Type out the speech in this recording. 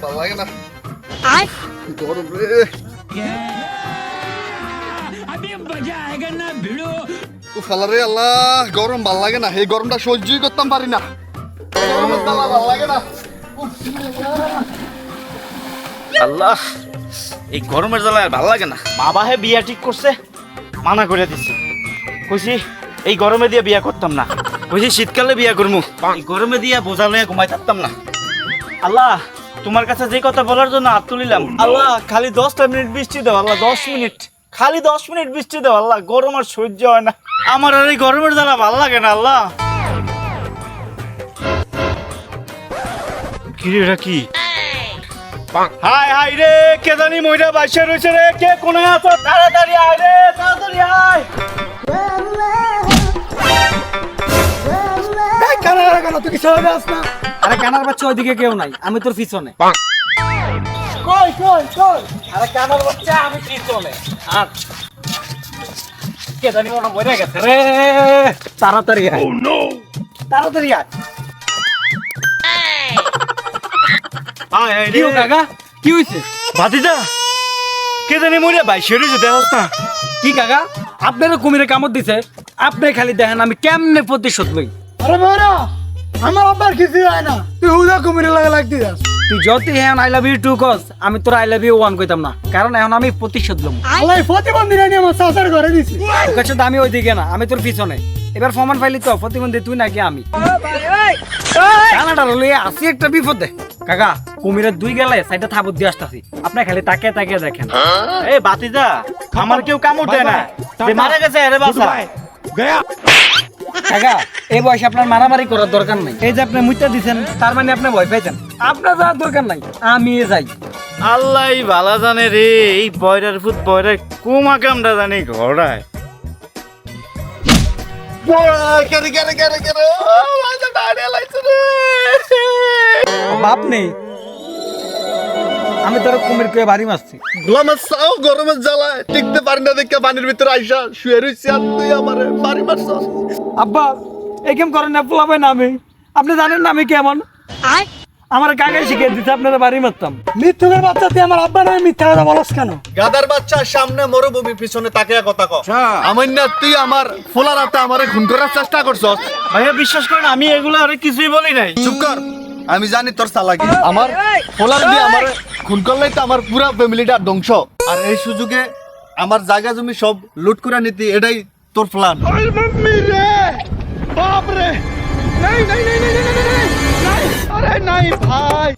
ভালো লাগে না গরম রে ও ফালারে আল্লাহ গরম ভাল লাগে না এই গরমটা সহ্যই করতাম পারি না গরমের জ্বালা ভাল লাগে না আল্লাহ এই গরমের জ্বালায় ভাল লাগে না বাবা হে বিয়া ঠিক করছে মানা করে দিছি কইছি এই গরমে দিয়ে বিয়া করতাম না কইছি শীতকালে বিয়া করবো এই গরমে দিয়ে বোঝা লইয়া ঘুমাই থাকতাম না আল্লাহ তোমার কাছে যে কথা বলার জন্য হাত তুলিলাম আল্লাহ খালি 10টা মিনিট বৃষ্টি দাও আল্লাহ 10 মিনিট খালি 10 মিনিট বৃষ্টি দাও আল্লাহ গরম আর সহ্য হয় না আমার আর এই গরমের জ্বালা ভালো লাগে না আল্লাহ কি রে এটা কি হাই হাই রে কে জানি মইরা বাইসা রয়েছে রে কে কোনে আছো তাড়াতাড়ি আয় রে তাড়াতাড়ি আয় কানার কানা তুই কি সরে আস না আরে কানার বাচ্চা ওইদিকে কেউ নাই আমি তোর পিছনে কই কই কই আরে কানার বাচ্চা আমি পিছনে আর কে জানি মনে মরে গেছে রে তাড়াতাড়ি আয় ও নো তাড়াতাড়ি আয় আয় আয় কি রে কাকা কি হইছে ভাতিজা কে জানি মইরা বাইসা রয়েছে দেখছ না কি কাকা আপনারও কুমিরে কামড় দিছে আপনি খালি দেখেন আমি কেমনে প্রতিশোধ লই আরে বড়া আমার আব্বার কিছু হয় না তুই হুদা কুমিরে লাগা লাগতে যাস তুই যতই এখন আই লাভ ইউ টু কস আমি তোর আই লাভ ইউ ওয়ান কইতাম না কারণ এখন আমি প্রতিশোধ লম আল্লাহ প্রতিবন্ধী রানি আমার চাচার ঘরে দিছি তোর কাছে তো আমি ওইদিকে না আমি তোর পিছনে এবার ফমান ফাইলি তো প্রতিবন্ধী তুই নাকি আমি কানাডা লইয়ে আসি একটা বিপদে কাকা কুমিরের দুই গেলে সাইডে থাবত দিয়ে আসতাছি আপনি খালি তাকিয়ে তাকিয়ে দেখেন এ ভাতিজা আমার কেউ কামড় দেয় না যে মারা গেছে আরে বাসা কাকা এই বয়সে আপনার মারামারি করার দরকার নাই এই যে আপনি মুইটা দিছেন তার মানে আপনি ভয় পাইছেন আপনার যাওয়ার দরকার নাই আমি যাই আল্লাহ ভালা জানে রে এই বয়রার ফুট বয়রার কুমা কামটা জানি ঘোড়ায় কেরে কেরে কেরে কেরে মাথা ডাড়ে লাগছে রে বাপ নেই আমি তোর কুমির কে বাড়ি মারছি গোলামের সাও গরমের জ্বালায় টিকতে পারি না দেখে পানির ভিতরে আইসা শুয়ে রইছি আর তুই আমারে বাড়ি মারছস আব্বা এই কেম করেন না পোলাবেন আমি আপনি জানেন না আমি কেমন আমার কাকাই শিখিয়ে দিতে আপনারা বাড়ি মারতাম মৃত্যুকের বাচ্চা তুই আমার আব্বা নয় মিথ্যা কথা বলস কেন গাদার বাচ্চা সামনে মরুভূমি পিছনে তাকিয়া কথা ক আমার না তুই আমার ফোলা রাতে আমারে খুন করার চেষ্টা করছস ভাইয়া বিশ্বাস করেন আমি এগুলো আরে কিছুই বলি নাই চুপ কর আমি জানি তোর চালাকি আমার ফোলার দিয়ে আমার খুন করলেই তো আমার পুরো ফ্যামিলিটা ধ্বংস আর এই সুযোগে আমার জায়গা জমি সব লুট করে নিতি এটাই তোর প্ল্যান मम्मी रे बाप रे नहीं नहीं नहीं नहीं नहीं नहीं नहीं अरे नहीं भाई